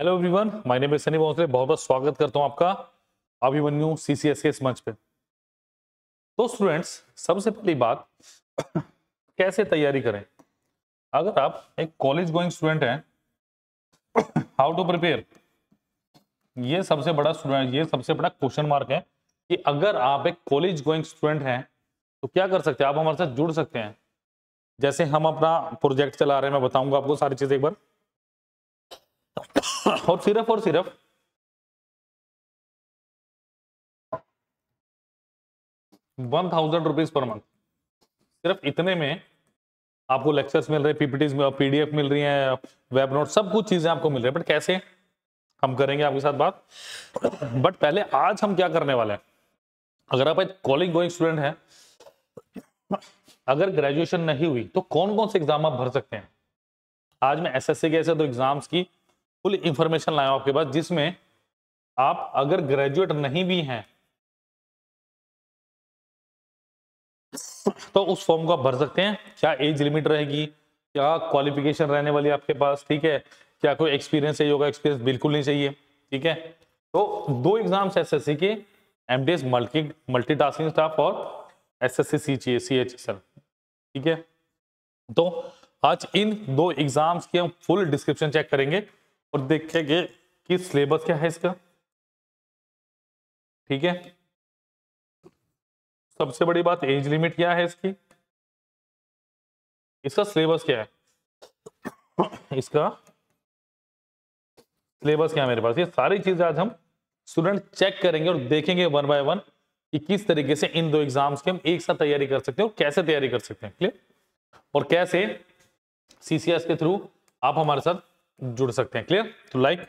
Hello everyone, my name is Sunny Bhosle. बहुत बहुत स्वागत करता हूं आपका अभिमन्यु सीसीएस के इस मंच पे। तो स्टूडेंट्स, सबसे पहली बात कैसे तैयारी करें। अगर आप एक कॉलेज गोइंग स्टूडेंट हैं, हाउ टू प्रिपेयर, ये सबसे बड़ा क्वेश्चन मार्क है कि अगर आप एक कॉलेज गोइंग स्टूडेंट हैं तो क्या कर सकते हैं। आप हमारे साथ जुड़ सकते हैं। जैसे हम अपना प्रोजेक्ट चला रहे हैं, मैं बताऊंगा आपको सारी चीजें एक बार। और सिर्फ 1000 रुपीज पर मंथ, सिर्फ इतने में आपको लेक्चर्स मिल रहे हैं, पीपीटीज में पीडीएफ मिल रही है, वेब नोट, सब कुछ चीजें आपको मिल रही है। बट कैसे, हम करेंगे आपके साथ बात। बट पहले आज हम क्या करने वाले हैं। अगर आप एक कॉलेज गोइंग स्टूडेंट हैं, अगर ग्रेजुएशन नहीं हुई तो कौन कौन से एग्जाम आप भर सकते हैं। आज मैं एसएससी के ऐसे दो एग्जाम्स की फुल इंफॉर्मेशन लाया हूं आपके पास, जिसमें आप अगर ग्रेजुएट नहीं भी हैं तो उस फॉर्म को आप भर सकते हैं। क्या एज लिमिट रहेगी, क्या क्वालिफिकेशन रहने वाली है आपके पास, ठीक है, क्या कोई एक्सपीरियंस चाहिए होगा, एक्सपीरियंस बिल्कुल नहीं चाहिए, ठीक है। तो दो एग्जाम्स एसएससी के, एमडीएस मल्टीटास्किंग स्टाफ और एसएससी सीएचएसएल, ठीक है। तो आज इन दो एग्जाम्स की हम फुल डिस्क्रिप्शन चेक करेंगे और देखेंगे कि सिलेबस क्या है इसका, ठीक है। सबसे बड़ी बात, एज लिमिट क्या है इसकी, इसका सिलेबस क्या है, इसका सिलेबस क्या है मेरे पास, ये सारी चीजें आज हम स्टूडेंट चेक करेंगे और देखेंगे वन बाय वन कि किस तरीके से इन दो एग्जाम्स की हम एक साथ तैयारी कर सकते हैं और कैसे तैयारी कर सकते हैं, क्लियर। और कैसे सीसीएस के थ्रू आप हमारे साथ जुड़ सकते हैं, क्लियर। तो लाइक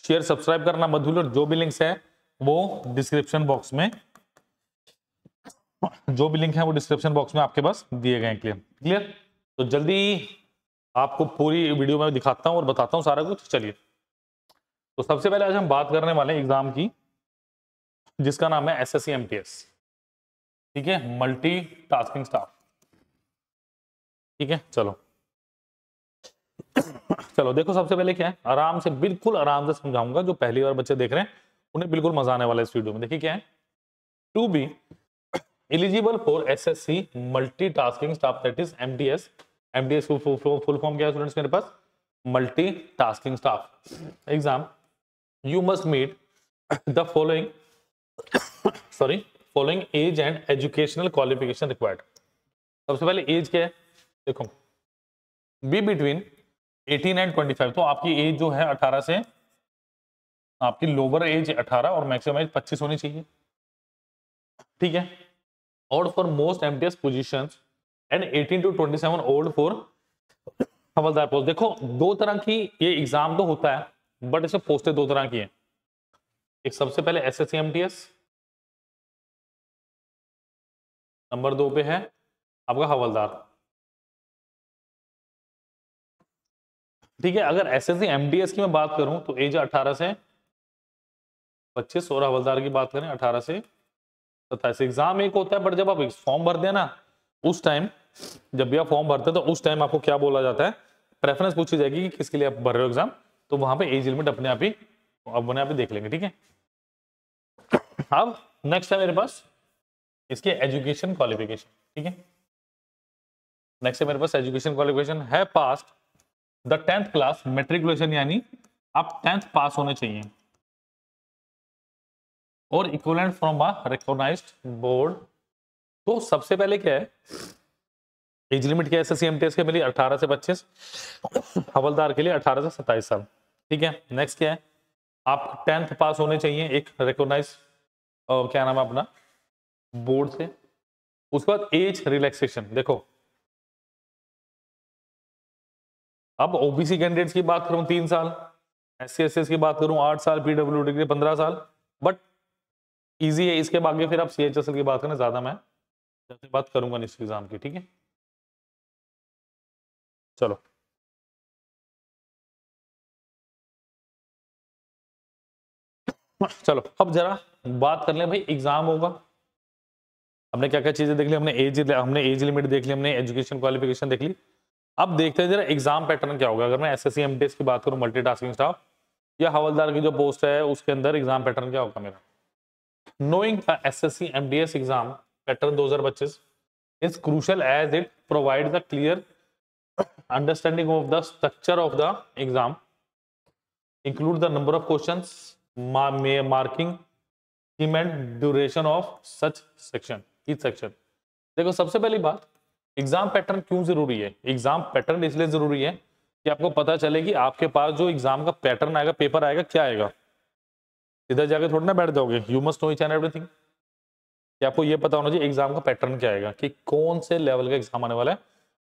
शेयर सब्सक्राइब करना मत भूलिए और जो भी लिंक्स है वो डिस्क्रिप्शन बॉक्स में, जो भी लिंक है वो डिस्क्रिप्शन बॉक्स में आपके पास दिए गए हैं, क्लियर। तो जल्दी आपको पूरी वीडियो में दिखाता हूं और बताता हूं सारा कुछ। चलिए, तो सबसे पहले आज हम बात करने वाले हैं एग्जाम की, जिसका नाम है एसएससी एमटीएस, ठीक है, मल्टी टास्किंग स्टाफ, ठीक है। चलो देखो, सबसे पहले क्या है, आराम से, बिल्कुल आराम से समझाऊंगा। जो पहली बार बच्चे देख रहे हैं उन्हें बिल्कुल मजा आने वाला है इस वीडियो में। देखिए क्या है, to be eligible for SSC multi tasking staff, that is MTS. MTS full form क्या है स्टूडेंट्स मेरे पास, multi tasking staff exam. You must meet the following age and educational qualification required. सबसे पहले एज क्या है, देखो, बी बिटवीन 18 एंड 25। तो आपकी एज जो है 18 से, आपकी लोअर एज 18 और मैक्सिमम एज 25 होनी चाहिए, ठीक है। और for most MTS positions and 18 to 27 old for havildar post. देखो, दो तरह की ये एग्जाम तो होता है, बट इसमें पोस्टें दो तरह की हैं। एक सबसे पहले एसएससी एमटीएस, नंबर 2 पे है आपका हवलदार, ठीक है। अगर एसएससी एमटीएस की मैं बात करूं तो एज 18 से 25 और हवलदार की बात करें 18 से 27। एग्जाम एक होता है, बट जब आप फॉर्म भरते हैं ना, उस टाइम, जब भी आप फॉर्म भरते हैं तो उस टाइम आपको क्या बोला जाता है, प्रेफरेंस पूछी जाएगी कि किसके लिए आप भर रहे हो एग्जाम। तो वहां पे एज लिमिट अपने आप ही देख लेंगे, ठीक है। अब नेक्स्ट है मेरे पास इसके एजुकेशन क्वालिफिकेशन, ठीक है। नेक्स्ट है मेरे पास एजुकेशन क्वालिफिकेशन है passed the 10th class matriculation, यानी आप 10th पास होने चाहिए, और equivalent from a recognised board. तो सबसे पहले क्या है, एज लिमिट क्या है एसएससी एमटीएस के लिए 18 से 25, हवलदार के लिए 18 से 27 साल, ठीक है। नेक्स्ट क्या है, आप 10th पास होने चाहिए एक रिकॉग्नाइज क्या नाम है अपना बोर्ड से। उसके बाद एज रिलैक्सेशन, देखो, अब ओबीसी कैंडिडेट्स की बात करूं 3 साल, एससी एसएस की बात करूं 8 साल, पीडब्ल्यूडी के लिए 15 साल, बट इजी है। इसके बाद फिर आप सीएचएसएल की बात करें, ज्यादा मैं बात करूंगा इस एग्जाम की, ठीक है। चलो, अब जरा बात कर ले भाई, एग्जाम होगा, हमने क्या क्या चीजें देख ली, हमने एज लिमिट देख ली, हमने एजुकेशन क्वालिफिकेशन देख ली। अब देखते हैं जरा एग्जाम पैटर्न क्या होगा। अगर मैं एसएससी एमटीएस की बात करूं मल्टीटास्किंग स्टाफ, या हवलदार की जो पोस्ट है उसके अंदर एग्जाम पैटर्न क्या होगा मेरा। Knowing the SSC MDS exam pattern 2025 is crucial as it provide the clear understanding of the structure of the exam, include the number of questions, marking scheme and duration of such section, each section. देखो सबसे पहली बात, exam pattern क्यों जरूरी है। Exam pattern इसलिए जरूरी है कि आपको पता चले कि आपके पास जो एग्जाम का पैटर्न आएगा, पेपर आएगा, क्या आएगा। इधर जाके थोड़ा ना बैठ जाओगे, you must know each and everything. कि आपको ये पता होना चाहिए एग्जाम का पैटर्न क्या आएगा, कि कौन से लेवल का एग्जाम आने वाला है,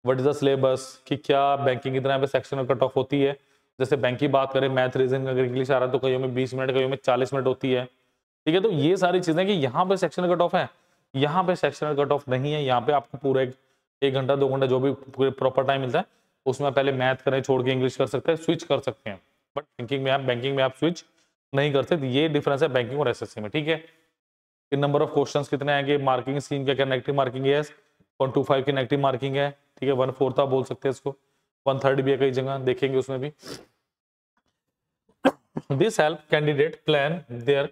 व्हाट इज द सिलेबस, कि क्या बैंकिंग कितना पे सेक्शनल कट ऑफ होती है। जैसे बैंक की बात करें, मैथ रीजनिंग अगर इंग्लिश आ रहा है तो कईयों में 20 मिनट, कईयों में 40 मिनट होती है। ठीक है, तो ये सारी चीजें कि यहाँ पे सेक्शनल कट ऑफ है, यहाँ पे सेक्शनल कट ऑफ नहीं है। यहाँ पे आपको पूरा एक घंटा 2 घंटा जो भी प्रॉपर टाइम मिलता है उसमें पहले मैथ करें, छोड़ के इंग्लिश कर सकते हैं, स्विच कर सकते हैं। बट बैंकिंग में आप स्विच नहीं कर सकते। ये डिफरेंस है बैंकिंग और एसएससी में। ठीक है, कि नंबर ऑफ क्वेश्चंस कितने आएंगे, मार्किंग स्कीम क्या क्या, नेगेटिव मार्किंग है, 125 की नेगेटिव मार्किंग है। ठीक है, 1/4 आप बोल सकते हैं इसको, 1/3 भी है कई जगह, देखेंगे उसमें भी। This help candidate plan their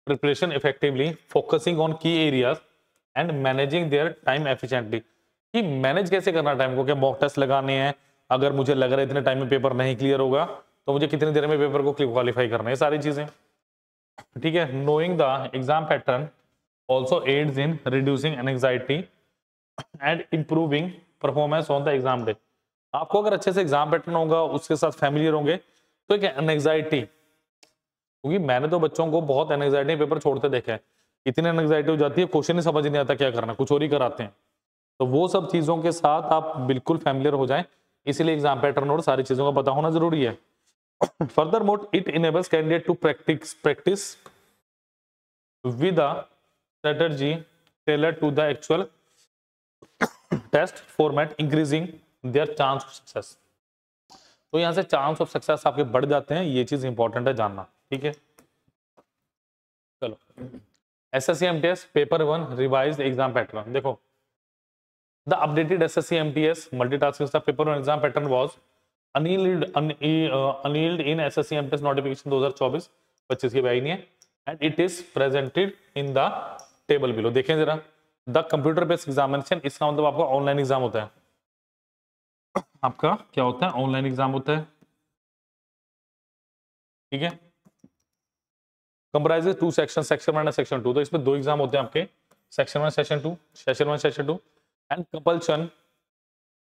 preparation effectively, focusing on key areas and managing their time efficiently. कि मैनेज कैसे करना टाइम को, क्या मॉक टेस्ट लगाने हैं, अगर मुझे लग रहा है इतने टाइम में पेपर नहीं क्लियर होगा तो मुझे कितनी देर में पेपर को क्वालिफाई करना है, सारी चीजें। ठीक है, knowing the exam pattern also aids in reducing anxiety and improving performance on the exam day। आपको अगर अच्छे से एग्जाम पैटर्न होगा, उसके साथ फैमिलियर होंगे, तो एक एनजाइटी, क्योंकि मैंने तो बच्चों को बहुत एनजाइटी पेपर छोड़ते देखा है, इतनी एनजाइटी हो जाती है क्वेश्चन ही समझ नहीं आता क्या करना, कुछ और ही कराते हैं। तो वो सब चीजों के साथ आप बिल्कुल फैमिलियर हो जाएं, इसीलिए एग्जाम पैटर्न और सारी चीजों का पता होना जरूरी है। Furthermore it enables candidate to practise with a strategy tailored to the actual test format, increasing their chance of success। तो यहां से चांस ऑफ सक्सेस आपके बढ़ जाते हैं, ये चीज इंपॉर्टेंट है जानना। ठीक है, चलो SSC MTS paper 1 revised exam pattern. देखो the updated SSC MTS multitasking paper 1 exam pattern was unveiled in SSC MTS notification 2024-25 की आई नहीं है, and it is presented in the table below. देखें जरा, द कंप्यूटर बेस्ड एग्जामिनेशन, इसका मतलब आपका ऑनलाइन एग्जाम होता है। आपका क्या होता है, ऑनलाइन एग्जाम होता है। ठीक है, कंप्राइजेस 2 सेक्शन, सेक्शन 1 और सेक्शन 2। तो इसमें 2 एग्जाम होते हैं आपके, section 1 section 2, section 1 section 2, and compulsion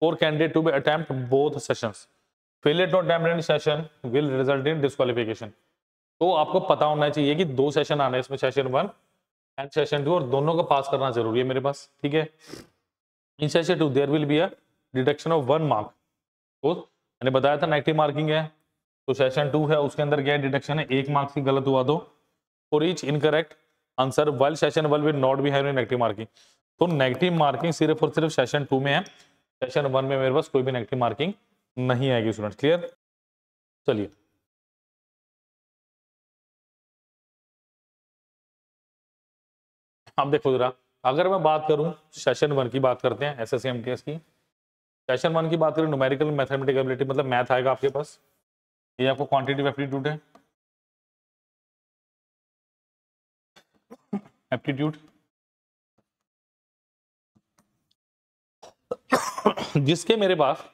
for candidate to be attempt both sessions. Failure to attempt any session will result in disqualification. तो आपको पता होना चाहिए कि 2 सेशन आने हैं इसमें, सेशन 1 एंड सेशन 2, और दोनों को पास करना जरूरी है मेरे पास। ठीक है, in session 2 there will be a deduction of 1 mark. तो मैंने बताया था नेगेटिव मार्किंग है, तो सेशन 2 है उसके अंदर क्या है, डिडक्शन है 1 मार्क्स की गलत हुआ तो, for each incorrect answer while session 1 will not be having negative marking. तो नेगेटिव मार्किंग सिर्फ और सिर्फ सेशन 2 में है, सेशन 1 में मेरे पास कोई भी नेगेटिव मार्किंग नहीं आएगी स्टूडेंट्स। क्लियर, चलिए अब देखो जरा, अगर मैं बात करूं सेशन 1 की, बात करते हैं एसएससी एमटीएस की। सेशन 1 की बात करें, न्यूमेरिकल मैथमेटिकल एबिलिटी, मतलब मैथ आएगा आपके पास, ये आपको क्वांटिटेटिव एप्टीट्यूड है, एप्टीट्यूड जिसके मेरे पास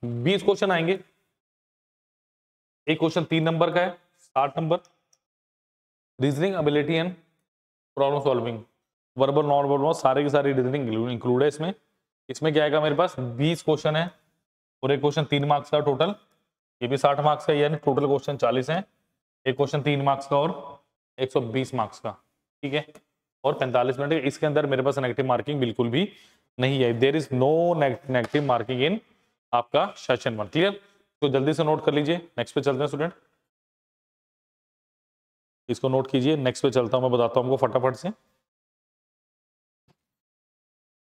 20 क्वेश्चन आएंगे। एक क्वेश्चन 3 नंबर का है, 60 number. Reasoning ability and problem solving, verbal non verbal सारे के सारे रीजनिंग इंक्लूड है इसमें। इसमें क्या आएगा, मेरे पास 20 क्वेश्चन है और एक क्वेश्चन 3 मार्क्स का टोटल, ये भी 60 मार्क्स का, यानी टोटल क्वेश्चन 40 है। एक क्वेश्चन 3 मार्क्स का और 120 मार्क्स का। ठीक है, और 45 मिनट। इसके अंदर मेरे पास नेगेटिव मार्किंग बिल्कुल भी नहीं है, there is no negative marking in आपका सेशन 1। क्लियर, तो जल्दी से नोट कर लीजिए। नेक्स्ट पे चलते हैं स्टूडेंट, इसको नोट कीजिए। नेक्स्ट पे चलता हूं, मैं बताता हूं आपको फटाफट से।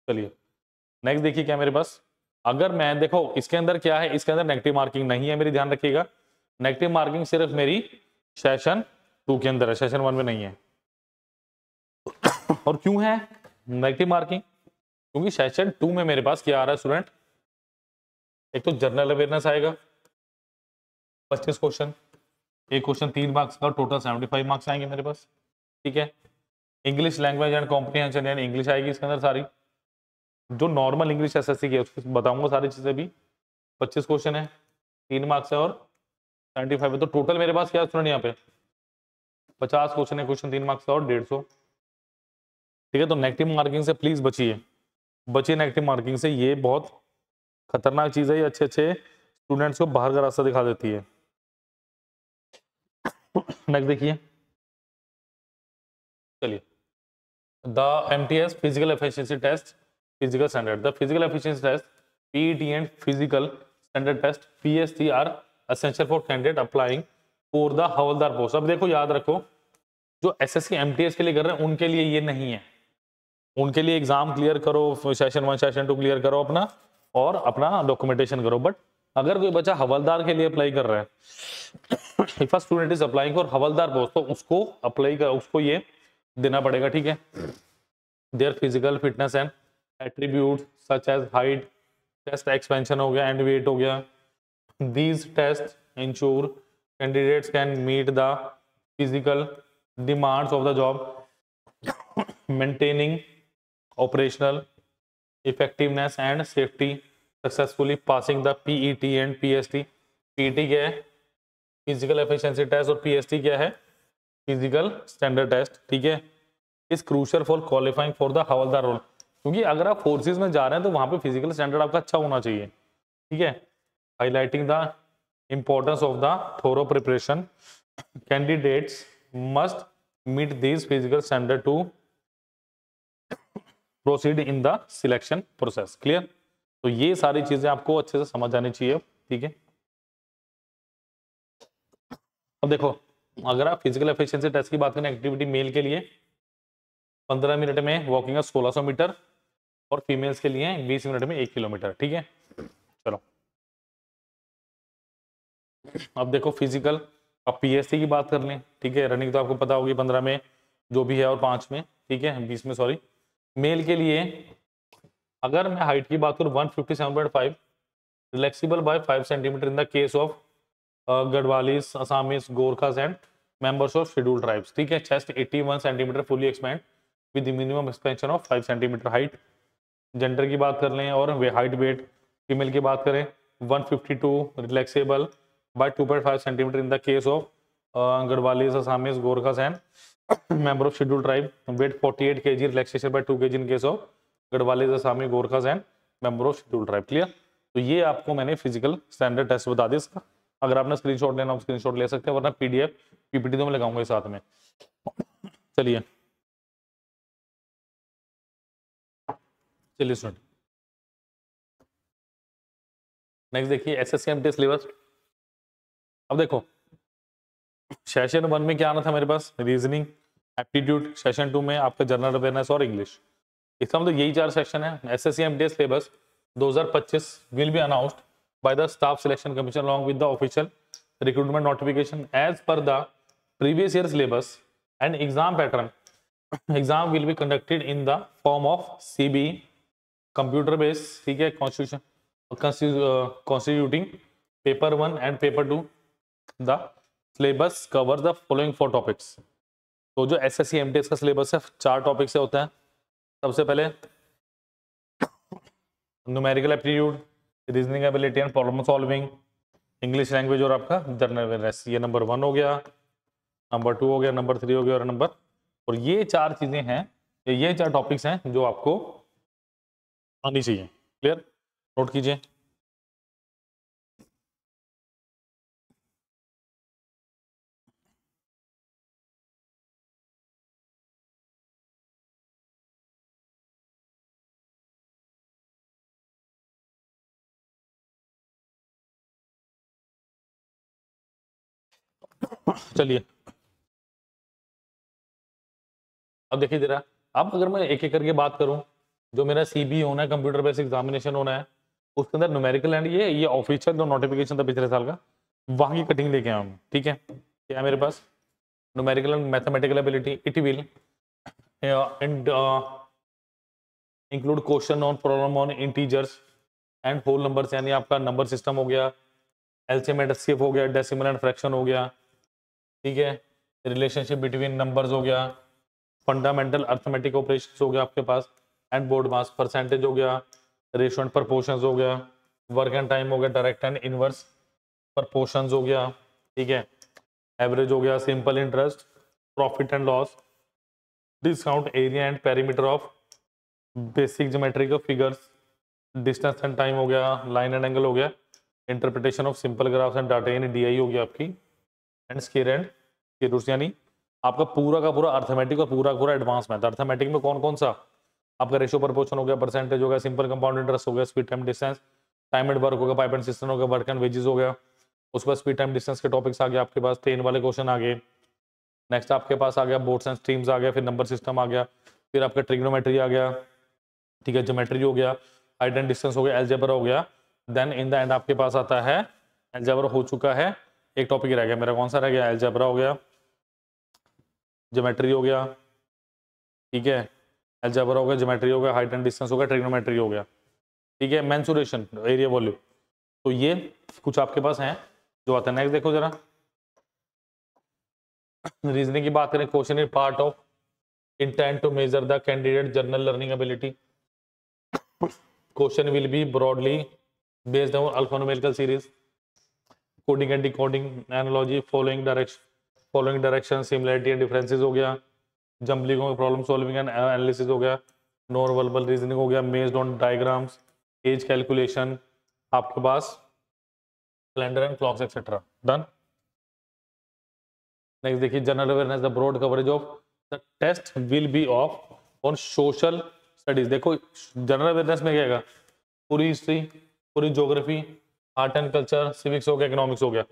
चलिए नेक्स्ट देखिए क्या मेरे पास, अगर मैं देखो इसके अंदर क्या है, इसके अंदर नेगेटिव मार्किंग नहीं है मेरी, ध्यान रखिएगा। नेगेटिव मार्किंग सिर्फ मेरी सेशन 2 के अंदर है, सेशन 1 में नहीं है। और क्यों है नेगेटिव मार्किंग, क्योंकि सेशन 2 में मेरे पास क्या आ रहा है स्टूडेंट, एक तो जनरल अवेयरनेस आएगा 25 क्वेश्चन, एक क्वेश्चन 3 मार्क्स का, टोटल 75 मार्क्स आएंगे मेरे पास, ठीक है। इंग्लिश लैंग्वेज एंड कॉम्प्रिहेंशन यानी इंग्लिश आएगी इसके अंदर सारी, जो नॉर्मल इंग्लिश एसएससी की है उसको बताऊंगा सारी चीजें भी। 25 क्वेश्चन है, 3 मार्क्स है और 75 है, तो टोटल मेरे पास क्या है स्टूडेंट यहाँ पे 50 क्वेश्चन है, क्वेश्चन 3 मार्क्स और 150, ठीक है। तो नेगेटिव मार्किंग से प्लीज बचिए, बचिए नेगेटिव मार्किंग से, ये बहुत खतरनाक चीज है, ये अच्छे अच्छे स्टूडेंट्स को बाहर का रास्ता दिखा देती है। नेक्स्ट देखिए, चलिए, the MTS physical efficiency test physical standard, the physical efficiency test PET and physical standard test PST are essential for candidate applying for the हवलदार पोस्ट। अब देखो याद रखो, जो SSC MTS के लिए कर रहे हैं उनके लिए ये नहीं है, उनके लिए एग्जाम क्लियर करो, सेशन 1 सेशन 2 क्लियर करो अपना और अपना डॉक्यूमेंटेशन करो। बट अगर कोई बच्चा हवलदार के लिए अप्लाई कर रहा है, if a student is applying for havildar post, तो उसको अप्लाई कर, उसको ये देना पड़ेगा, ठीक है। There physical fitness and attributes such as height, chest expansion हो गया एंड वेट हो गया, these tests ensure candidates can meet the physical demands of the job, maintaining operational effectiveness and safety, successfully passing the PET and PST। PET क्या है, physical efficiency test, और PST क्या है, physical standard test, ठीक है। Is crucial for qualifying for the हवलदार role, क्योंकि अगर आप फोर्सेज में जा रहे हैं तो वहां पे फिजिकल स्टैंडर्ड आपका अच्छा होना चाहिए, ठीक है। Highlighting the importance of the thorough preparation, candidates must meet this physical standard to proceed in the selection process. Clear, तो ये सारी चीजें आपको अच्छे से समझ आनी चाहिए, ठीक है। अब देखो, अगर आप फिजिकल एफिशिएंसी टेस्ट की बात करें, एक्टिविटी मेल के लिए 15 मिनट में वॉकिंग 1600 मीटर और फीमेल्स के लिए 20 मिनट में 1 किलोमीटर, ठीक है। चलो, अब देखो फिजिकल, अब PST की बात कर लें, ठीक है। रनिंग तो आपको पता होगी 15 में जो भी है और 5 में, ठीक है, 20 में सॉरी। मेल के लिए अगर मैं हाइट की बात करूं 157.5, relaxable by 5 centimetre in the case of Garhwalis, Assamese, Gorkhas and members of schedule tribes, ठीक है। Chest 81 centimetre fully expand with minimum expansion of 5 centimetre height. Gender की बात कर लें और हाइट वेट, फीमेल की बात करें 152, relaxable by 2.5 centimeter in the case of Gadwalis, Assamese, Gorkhas and member of scheduled tribe. Weight 48 kg, relaxation by 2 kg in case of Gadwalis, Assamese, Gorkhas and member of scheduled tribe. Clear? तो ये आपको मैंने physical standard test बता दिया इसका। अगर आपने screenshot लेना हो स्क्रीनशॉट ले सकते हैं, वरना PDF PPT तो मैं लगाऊंगा साथ में। चलिए सुन, नेक्स्ट देखिए SSC MTS सिलेबस। अब देखो, सेशन 1 में क्या आना था मेरे पास, रीजनिंग, एप्टीट्यूड। सेशन 2 में आपका जनरल अवेयरनेस और इंग्लिश। इसका मतलब यही 4 सेक्शन है। SSC MTS syllabus 2025 will be announced by the staff selection commission along with the official recruitment notification as per the previous year syllabus and exam pattern. Exam will be conducted in the form of CBE computer based, ठीक है, constituting paper 1 and paper 2। The syllabus cover the following 4 topics. तो जो SSC MTS का syllabus है 4 topic से होता है। सबसे पहले numerical aptitude, reasoning ability and problem solving, English language और आपका जनरल अवेयरनेस। ये नंबर 1 हो गया, नंबर 2 हो गया, नंबर 3 हो गया और नंबर, और ये 4 चीजें हैं, ये 4 टॉपिक्स हैं जो आपको आनी चाहिए। क्लियर, नोट कीजिए। चलिए अब देखिए जरा, अब अगर मैं एक एक करके बात करूं, जो मेरा CBE होना है, कंप्यूटर बेस्ड एग्जामिनेशन होना है, उसके अंदर न्यूमेरिकल एंड ये ऑफिशियल जो नोटिफिकेशन था पिछले साल का, वहां की कटिंग लेके आया हूं, ठीक है। क्या है मेरे पास, numerical and mathematical ability, it will and include question on problem on integers and whole numbers, यानी आपका नंबर सिस्टम हो गया, एलसीएम एंड एचसीएफ हो गया, डेसिमल एंड फ्रैक्शन हो गया, ठीक है, रिलेशनशिप बिटवीन नंबर्स हो गया, फंडामेंटल अर्थमेटिक ऑपरेशंस हो गया आपके पास, एंड बोर्ड मास परसेंटेज हो गया, रेशियो एंड प्रपोर्शंस हो गया, वर्क एंड टाइम हो गया, डायरेक्ट एंड इनवर्स प्रपोर्शंस हो गया, ठीक है, एवरेज हो गया, simple interest, profit and loss, discount, area and perimeter of basic geometrical figures, distance and time हो गया, लाइन एंड एंगल हो गया, interpretation of simple graphs and data यानी डीआई हो गया आपकी, एंड स्केयर एंड स्केरूट्स यानी आपका पूरा का पूरा अर्थमेटिक और पूरा पूरा एडवांस मैथ। अर्थमेटिक में कौन कौन सा आपका रेशियो प्रपोर्शन हो गया, परसेंटेज हो गया, सिंपल कंपाउंड इंटरेस्ट हो गया, speed time distance, time and work हो गया, पाइप एंड सिस्टम हो गया, वर्क एंड वेजेस हो गया, उसके बाद स्पीड टाइम डिस्टेंस के टॉपिक्स आ गए आपके पास, ट्रेन वाले क्वेश्चन आ गए, नेक्स्ट आपके पास आ गया बोर्ड्स एंड स्ट्रीम्स आ गया, फिर नंबर सिस्टम आ गया, फिर आपका ट्रिग्नोमेट्री आ गया, ठीक है, ज्योमेट्री हो गया, हाइट एंड डिस्टेंस हो गया, अलजेब्रा हो गया, देन इन द एंड आपके पास आता है अलजेब्रा हो चुका है, एक टॉपिक रह गया मेरा, कौन सा रह गया, अलजेब्रा हो गया, ज्योमेट्री हो गया, ठीक है, अलजेब्रा हो गया, ज्योमेट्री हो गया, हाइट एंड डिस्टेंस हो गया, ट्रिग्नोमेट्री हो गया, ठीक है, मेंसुरेशन, एरिया वॉल्यूम, तो ये कुछ आपके पास हैं जो आता है। नेक्स्ट देखो जरा, रीजनिंग की बात करें, question is part of intent to measure the candidate general learning ability, question will be broadly based on alphanumerical series, coding and decoding, analogy, following direction, similarity and differences हो गया, jumbling हो गया, problem solving and analysis हो गया, non verbal reasoning हो गया, based on diagrams, age calculation, आपके पास calendar and clocks etcetera, done. Next देखिए, general awareness, the broad coverage of the test will be of on social studies. देखो general awareness में क्या है, पूरी हिस्ट्री, पूरी geography, art and culture, civics हो गया, इकोनॉमिक्स हो गया,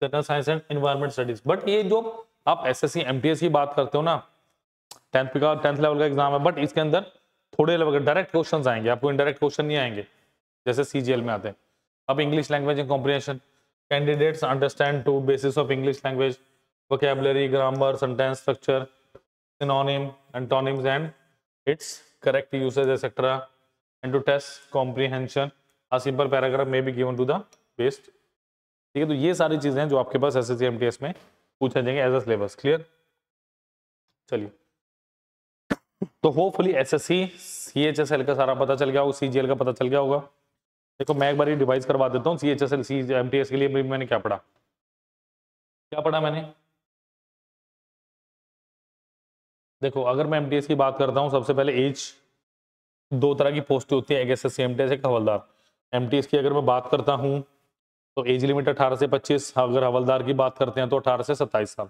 general science and environment studies. But ये जो आप एसएससी एमटीएस की बात करते हो ना, 10th लेवल का एग्जाम है, बट इसके अंदर थोड़े लेवल के डायरेक्ट क्वेश्चन आएंगे, आपको इनडायरेक्ट क्वेश्चन नहीं आएंगे जैसे सीजीएल में आते हैं। अब English language and comprehension, candidates understand to basis of English language, vocabulary, grammar, sentence structure, synonym, antonyms and its correct usage etc. and to test comprehension a simple paragraph may be given to the best। ठीक है, तो ये सारी चीजें हैं जो आपके पास SSC MTS में पूछे जाएंगे एज अ सिलेबस। क्लियर, चलिए, तो होपफुली एसएससी सीएचएसएल का सारा पता चल गया होगा, सीजीएल का पता चल गया होगा। देखो मैं एक बार रिवाइज करवा देता हूँ, सीएचएसएल सी एमटीएस के लिए मैंने क्या पढ़ा, मैंने देखो, अगर मैं एमटीएस की बात करता हूं, सबसे पहले एज, दो तरह की पोस्ट होती है, एक एसएससी एमटीएस, एक हवलदार। एमटीएस की अगर मैं बात करता हूं तो एज लिमिट 18 से 25, अगर हवलदार की बात करते हैं तो 18 से 27 साल।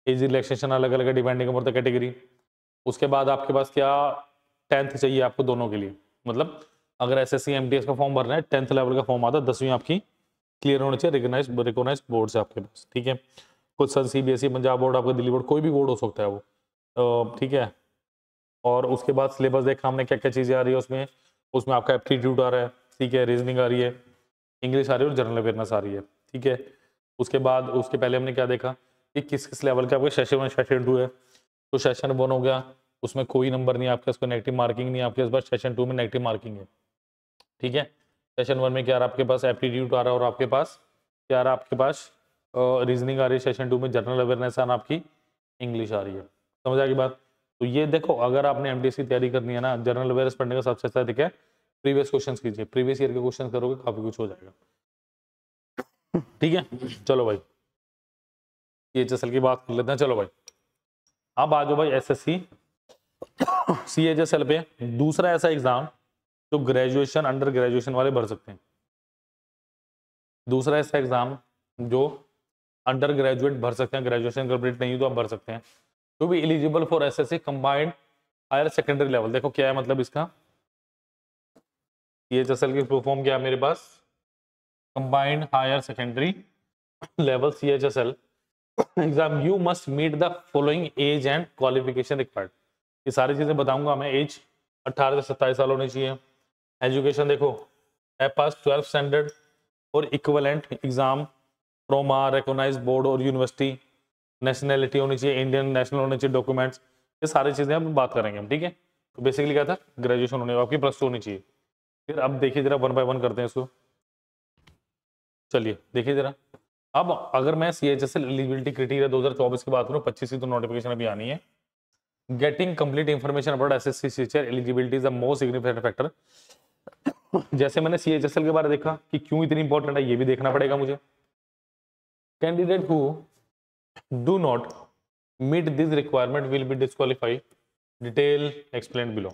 एज रिलैक्सेशन अलग अलग है डिपेंडिंग अपॉन द कैटेगरी। उसके बाद आपके पास क्या 10th चाहिए आपको दोनों के लिए, मतलब अगर एसएससी एमटीएस का फॉर्म भरना है 10th लेवल का फॉर्म आता है, 10वीं आपकी क्लियर होनी चाहिए, रिकॉग्नाइज बोर्ड से आपके पास। ठीक है, कुछ सन सीबीएसई, पंजाब बोर्ड, आपका दिल्ली बोर्ड, कोई भी बोर्ड हो सकता है वो, ठीक है। और उसके बाद सिलेबस देखा हमने क्या क्या चीज़ें आ रही है उसमें आपका एप्टीट्यूड आ रहा है, ठीक है, रीजनिंग आ रही है, इंग्लिश आ रही है और जनरल अवेयरनेस आ रही है, ठीक है। उसके बाद उसके पहले हमने क्या देखा कि किस किस लेवल का आपका सेशन 1 सेशन 2 है। तो सेशन 1 हो गया, उसमें कोई नंबर नहीं आपके, उसको नेगेटिव मार्किंग नहीं आपके पास, सेशन 2 में नेगेटिव मार्किंग है, ठीक है। सेशन 1 में क्या आ रहा है आपके पास, एप्टीट्यूड आ रहा है, और आपके पास क्या आ रहा है, आपके पास रीजनिंग आ रही है। सेशन 2 में जनरल अवेयरनेस आ रहा है, आपकी इंग्लिश आ रही है। समझ आ गई बात। तो ये देखो, अगर आपने एमटीएस की तैयारी करनी है ना, जनरल अवेयरनेस पढ़ने का सबसे अच्छा तरीका है प्रीवियस क्वेश्चंस कीजिए, प्रीवियस ईयर के क्वेश्चंस करोगे काफी कुछ हो जाएगा। ठीक है, चलो भाई सीएचएसएल की बात कर लेते हैं। चलो भाई अब आ जाओ भाई एसएससी सीएचएसएल पे दूसरा ऐसा एग्जाम जो ग्रेजुएशन अंडर ग्रेजुएशन वाले भर सकते हैं। दूसरा ऐसा एग्जाम जो अंडर ग्रेजुएट भर सकते हैं, ग्रेजुएशन कंप्लीट नहीं तो आप भर सकते हैं। To be eligible for SSC combined higher secondary level, देखो क्या है मतलब इसका, सीएचएसएल की फुल फॉर्म क्या है मेरे पास, combined higher secondary level CHSL exam, you must meet the following age and qualification required. ये सारी चीजें बताऊंगा मैं। एज 18 से 27 साल होनी चाहिए। एजुकेशन देखो, पास 12th स्टैंडर्ड और equivalent exam from a recognised board और यूनिवर्सिटी। नेशनैलिटी होनी चाहिए, इंडियन नेशनल होनी चाहिए, डॉक्यूमेंट्स, ये सारी चीजें हम बात करेंगे हम, ठीक है। तो बेसिकली क्या था, ग्रेजुएशन होने आपकी +2 होनी चाहिए। फिर अब देखिए जरा 1 बाय 1 करते हैं इसको। चलिए देखिए जरा, अब अगर मैं CHSL एलिजिबिलिटी क्राइटेरिया 2024 की बात करूं, 25 की तो नोटिफिकेशन अभी आनी है। Getting complete information about SSC CHSL eligibility is the most significant factor. जैसे मैंने CHSL के बारे में देखा कि क्यों इतनी इंपॉर्टेंट है, ये भी देखना पड़ेगा मुझे। Candidate who do not meet this requirement will be disqualified, detail explain below.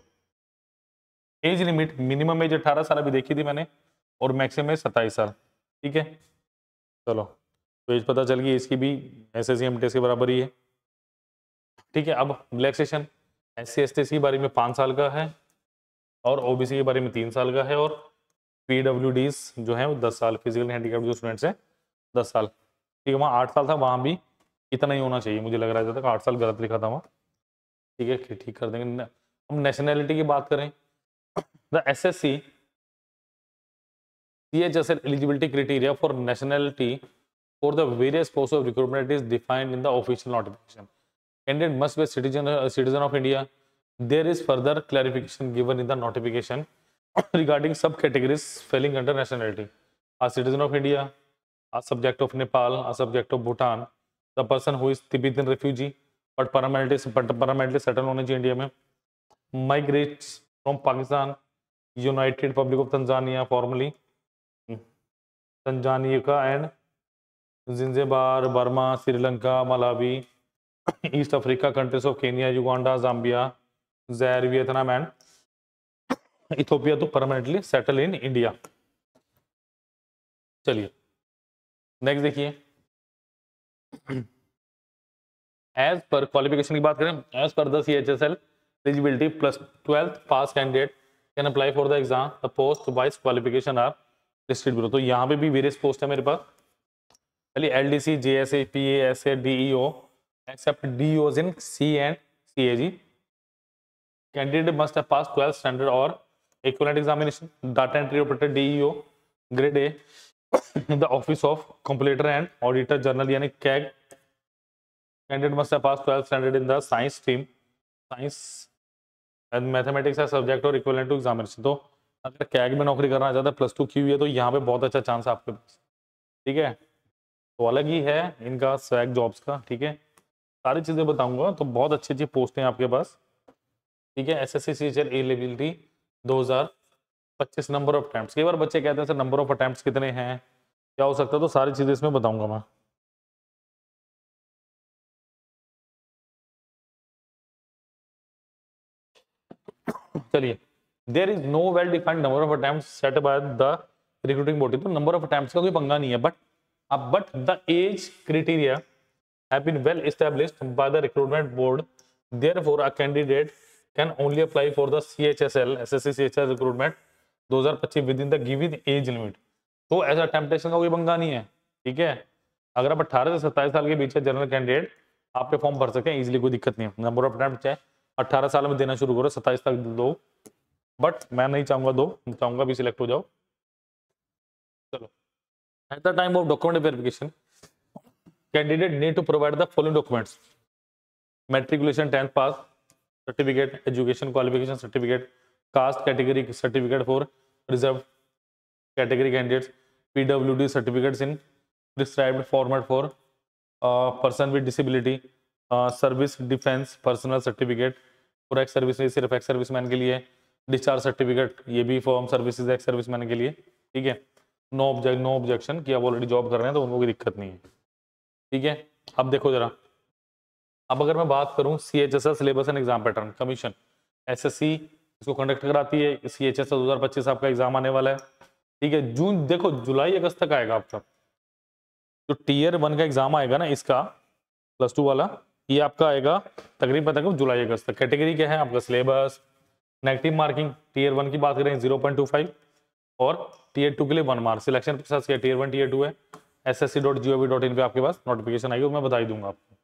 Age limit, minimum age 18 साल अभी देखी थी मैंने, और मैक्सिमम एज 27 साल। ठीक है, चलो तो एज पता चल गई, इसकी भी SSC MTS के बराबर ही है। ठीक है, अब रिलैक्सेशन SC ST के बारे में 5 साल का है, और OBC के बारे में 3 साल का है, और PWDs जो है वो 10 साल, फिजिकल हैंडीकैप जो स्टूडेंट्स हैं 10 साल। ठीक है, वहाँ 8 साल था, वहाँ भी इतना ही होना चाहिए, मुझे लग रहा है जब तक 8 साल गलत लिखा था वहाँ। ठीक है, ठीक कर देंगे। हम नेशनैलिटी की बात करें, the SSC CHSL eligibility criteria for nationality for the various posts of recruitment is defined in the official notification. Candidate must be a citizen of India. There is further clarification given in the notification regarding subcategories falling under nationality: a citizen of India, a subject of Nepal, a subject of Bhutan, the person who is Tibetan refugee but permanently settled होने चाहिए India में, migrates from Pakistan, United Republic of Tanzania formerly Tanzania and Zanzibar, Burma, Sri Lanka, Malawi, East Africa countries of Kenya, Uganda, Zambia, Zaire, Vietnam and Ethiopia तो permanently settle in India. चलिए next देखिए, as per qualification की बात करें, as per the CHSL eligibility plus 12th pass candidate can apply for the exam, the post wise qualification are listed below. तो यहाँ पे भी वेरियस पोस्ट है मेरे पास, चलिए LDC, JSA, PA, SA, DEO except DEOs in C and CAG. Candidate must have passed 12th standard or equivalent examination. Data entry operator DEO grade A in the office of completer and auditor general यानी CAG. Candidate must have passed 12th standard in the science stream, science and mathematics as subject or equivalent to examination. तो अगर CAG में नौकरी करना चाहता है +2 की हुई है तो यहाँ पे बहुत अच्छा चांस है आपके पास। ठीक है, तो अलग ही है इनका स्वैग जॉब्स का। ठीक है, सारी चीजें बताऊंगा, तो बहुत अच्छी अच्छी पोस्ट हैं आपके पास। ठीक है, SSC CHSL eligibility 2025, number of attempts. कई बार बच्चे कहते हैं सर नंबर ऑफ अटेम्प्ट्स कितने हैं, क्या हो सकता है, तो सारी चीजें इसमें बताऊंगा मैं। चलिए, there is no well defined number of attempts set by the recruiting body. तो नंबर ऑफ अटेम्प्ट्स का कोई पंगा नहीं है, but the age criteria have been well established by the recruitment board. Therefore, a candidate can only apply for the CHSL SSC CHSL recruitment 2025 within the given age limit. तो ऐसा temptation का कोई पंगा नहीं है। ठीक है, अगर आप 18 से 27 साल के बीच है जनरल कैंडिडेट, आप पे फॉर्म भर सकते हैं इजीली, कोई दिक्कत नहीं है। नंबर ऑफ अटेम्प्ट चाहे 18 साल में देना शुरू करो, 27 तक दो, बट मैं नहीं चाहूंगा दो, चाहूंगा भी सिलेक्ट हो जाओ। चलो, at the time of document verification candidate need to provide the following documents: matriculation 10th pass certificate, education qualification certificate, caste category certificate for reserved category candidates, PWD certificates in prescribed format for person with disability, service defense personal certificate for ex service, सिर्फ ex serviceman के लिए, discharge certificate ये भी form services ex serviceman के लिए। ठीक है, no objection कि आप ऑलरेडी जॉब कर रहे हैं तो उनको कोई दिक्कत नहीं है। ठीक है, अब देखो जरा, अब अगर मैं बात करूं CHSL syllabus and exam pattern, commission SSC इसको कंडक्ट कराती है। CHSL 2025 आपका एग्जाम आने वाला है। ठीक है, जून, देखो जुलाई अगस्त तक आएगा आपका। जो Tier 1 का एग्जाम आएगा ना, इसका +2 वाला, ये आपका आएगा तकरीबन जुलाई अगस्त तक। कैटेगरी क्या है आपका, सिलेबस, नेगेटिव मार्किंग Tier 1 की बात करें 0.25 और Tier 2 के लिए 1 मार्क। सिलेक्शन प्रोसेस क्या Tier 1 Tier 2 है। SSC.gov.in पे आपके पास नोटिफिकेशन आएगी, मैं बता ही दूंगा आपको।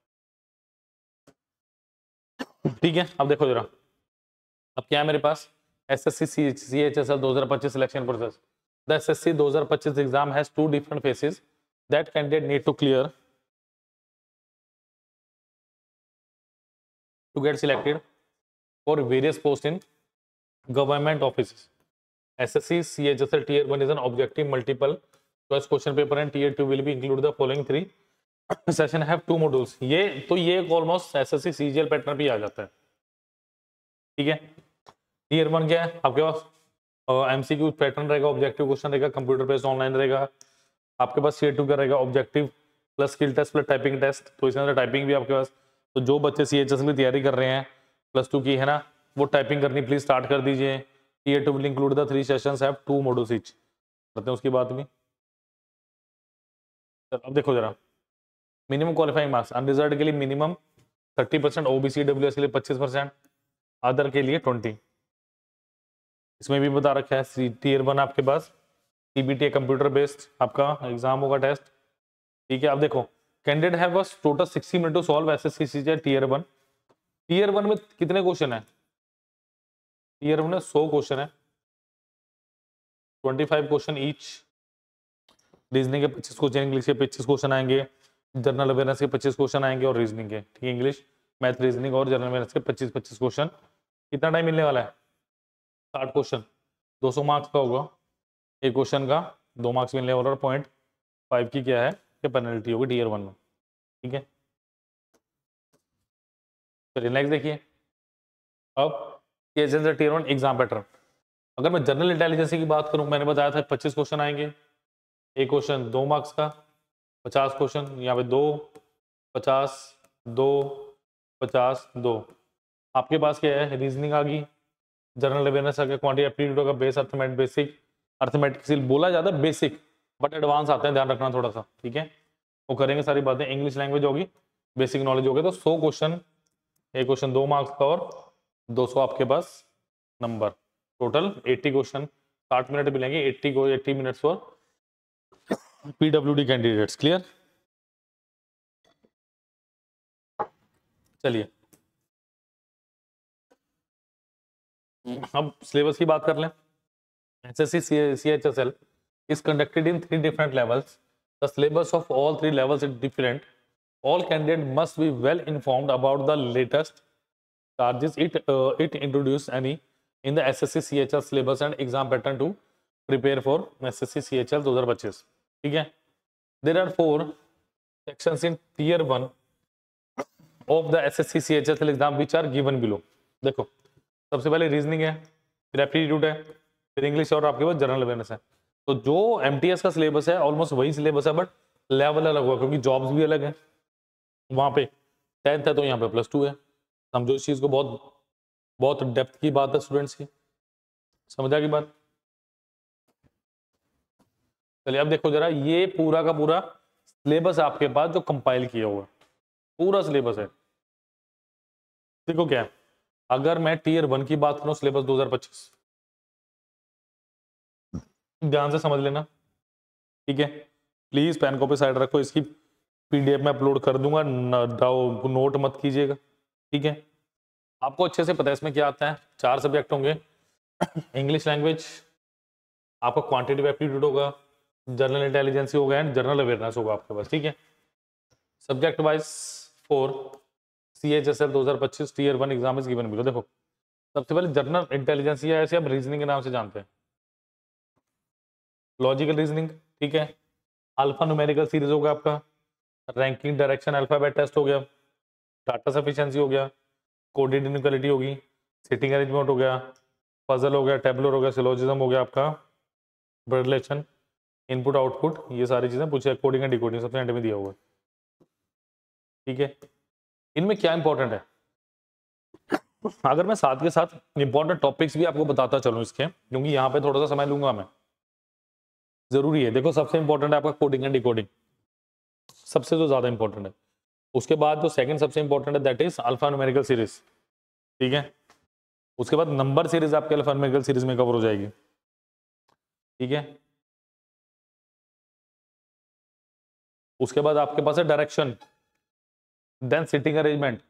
ठीक है, अब देखो जरा, अब क्या है मेरे पास, SSC CHSL 2025 selection process. The SSC 2025 exam has 2 different phases that candidate need to clear to get selected for various post in government offices. SSC CHSL Tier 1 is an objective multiple first question paper and tier 2 will be include the following 3 session have 2 modules. ये almost SSC CGL pattern भी आ जाता है, ठीक है। Tier 1 क्या है आपके पास, एमसीक्यू पैटर्न रहेगा, ऑब्जेक्टिव क्वेश्चन रहेगा, कंप्यूटर बेस्ड ऑनलाइन रहेगा। आपके पास टीयर 2 का रहेगा objective plus skill test plus typing test, तो इसके अंदर टाइपिंग भी आपके पास। तो जो बच्चे सीएचएस की तैयारी कर रहे हैं +2 की है ना, वो टाइपिंग करनी प्लीज स्टार्ट कर दीजिए। Tier 2 will include the 3 sessions have 2 modules each. करते हैं उसकी बात भी। अब देखो जरा, मिनिमम क्वालिफाइंग मार्क्स अनरिजर्व्ड के लिए मिनिमम 30%, ओबीसी डब्ल्यूएस के लिए 25%, अदर के लिए 20। इसमें भी बता रखा है टीयर 1 आपके पास सीबीटी कंप्यूटर बेस्ड आपका एग्जाम होगा, टेस्ट, ठीक है। अब देखो कैंडिडेट हैव बस total 60 minute to solve SSC CGL tier 1। Tier 1 में कितने क्वेश्चन है, टीयर 1 में 100 क्वेश्चन है, 25 क्वेश्चन ईच। रीजनिंग के 25 क्वेश्चन, इंग्लिश के 25 क्वेश्चन आएंगे, जनरल अवेयरनेस के 25 क्वेश्चन आएंगे और रीजनिंग के, ठीक है, इंग्लिश मैथ रीजनिंग और जनरल अवेयरनेस के 25-25 क्वेश्चन। कितना टाइम मिलने वाला है, 60 क्वेश्चन, 200 मार्क्स का होगा एक क्वेश्चन का, 2 मार्क्स मिलने वाला और 0.5 की क्या है कि पेनल्टी होगी टीयर 1 में, ठीक है। चलिए नेक्स्ट देखिए। अब टीयर 1 एग्जाम पैटर्न, अगर मैं जनरल इंटेलिजेंस की बात करूं, मैंने बताया था 25 क्वेश्चन आएंगे, एक क्वेश्चन 2 मार्क्स का, 50 क्वेश्चन यहाँ पे 2, 50, 2, 50, 2। आपके पास क्या है, रीजनिंग आ गई, जनरल अवेयरनेस आ गया, क्वांटिटी एप्टीट्यूड का बेस, अर्थमेटिक बेसिक, अर्थमेटिक बोला जाता है बेसिक बट एडवांस आते हैं, ध्यान रखना थोड़ा सा, ठीक है। वो करेंगे सारी बातें, इंग्लिश लैंग्वेज होगी, बेसिक नॉलेज हो गया। तो 100 क्वेश्चन, एक क्वेश्चन 2 मार्क्स का और 200 आपके पास नंबर, टोटल 80 क्वेश्चन, 60 मिनट मिलेंगे, 80 minutes for PWD candidates. Clear. चलिए अब सिलेबस की बात कर लें। SSC CHSL is conducted in 3 different levels. The syllabus of all 3 levels is different. All candidates must be well informed about the latest charges it introduced any in the SSC CHL syllabus and exam pattern to prepare for SSC CHL 2025. ठीक है। There are 4 sections in tier 1 of the SSC CHL exam which are given below. देखो सबसे पहले reasoning है, फिर aptitude है, फिर English और आपके पास जनरल अवेयरनेस है। तो जो एमटीएस का सिलेबस है ऑलमोस्ट वही सिलेबस है बट लेवल अलग हुआ क्योंकि जॉब्स भी अलग है। वहां पे 10th है तो यहाँ पे +2 है। समझो इस चीज को, बहुत बहुत डेप्थ की बात है स्टूडेंट्स की, समझा की बात। चलिए अब देखो जरा, ये पूरा का पूरा सिलेबस आपके पास जो कंपाइल किया हुआ पूरा सिलेबस है। देखो क्या है, अगर मैं टीयर 1 की बात करूं सिलेबस 2025, ध्यान से समझ लेना, ठीक है। प्लीज पेन कॉपी साइड रखो, इसकी पीडीएफ में अपलोड कर दूंगा, नोट मत कीजिएगा, ठीक है। आपको अच्छे से पता है इसमें क्या आता है, 4 सब्जेक्ट होंगे, इंग्लिश लैंग्वेज, आपका क्वांटिटेटिव एप्टीट्यूड होगा, जनरल इंटेलिजेंस होगा एंड जनरल अवेयरनेस होगा आपके पास, ठीक है। Subject wise 4 CHSL 2025 tier 1 exam is given below. देखो सबसे पहले जनरल इंटेलिजेंस या ऐसे आप रीजनिंग के नाम से जानते हैं, लॉजिकल रीजनिंग, ठीक है। अल्फा न्यूमेरिकल सीरीज होगा आपका, रैंकिंग डायरेक्शन अल्फाबेट टेस्ट हो गया, डाटा सफिशिएंसी हो गया, कोडेड इनइक्वालिटी होगी, सिटिंग अरेंजमेंट हो गया, पजल हो गया, टेबलर हो गया, सिलोजिज्म हो गया आपका, वर्ड रिलेशन, इनपुट आउटपुट, ये सारी चीजें पूछे, कोडिंग एंड डिकोडिंग सबसे एंड में दिया हुआ है, ठीक है। इनमें क्या इंपॉर्टेंट है, अगर मैं साथ के साथ इंपॉर्टेंट टॉपिक्स भी आपको बताता चलूं इसके, क्योंकि यहाँ पे थोड़ा सा समय लूंगा मैं, जरूरी है। देखो सबसे इंपॉर्टेंट है आपका कोडिंग एंड डिकोडिंग, सबसे जो ज्यादा इंपॉर्टेंट है। उसके बाद जो सेकंड सबसे इंपॉर्टेंट है that is alpha numerical series, ठीक है। उसके बाद नंबर सीरीज आपके अल्फा न्यूमेरिकल सीरीज में कवर हो जाएगी, ठीक है। उसके बाद आपके पास है डायरेक्शन, देन सिटिंग अरेंजमेंट,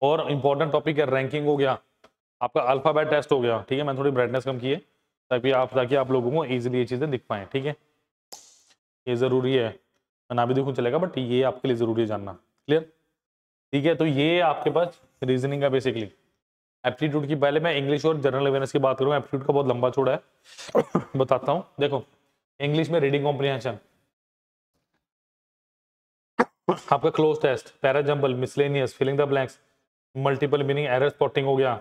और इंपॉर्टेंट टॉपिक है रैंकिंग हो गया, आपका अल्फाबेट टेस्ट हो गया, ठीक है। मैंने थोड़ी ब्राइटनेस कम की है ताकि आप लोगों को इजीली ये चीजें दिख पाए, ठीक है। ये जरूरी है, ना भी देखूं चलेगा बट ये आपके लिए जरूरी है जानना, क्लियर, ठीक है। तो ये आपके पास रीजनिंग का बेसिकली। एप्टीट्यूड की पहले मैं इंग्लिश और जनरल अवेयरनेस की बात करूँ, एप्टीट्यूड का बहुत लंबा चौड़ा है बताता हूँ। देखो इंग्लिश में रीडिंग कॉम्प्रिहेंशन, आपका cloze test, parajumble, miscellaneous, filling the blanks, multiple meaning, error spotting हो गया,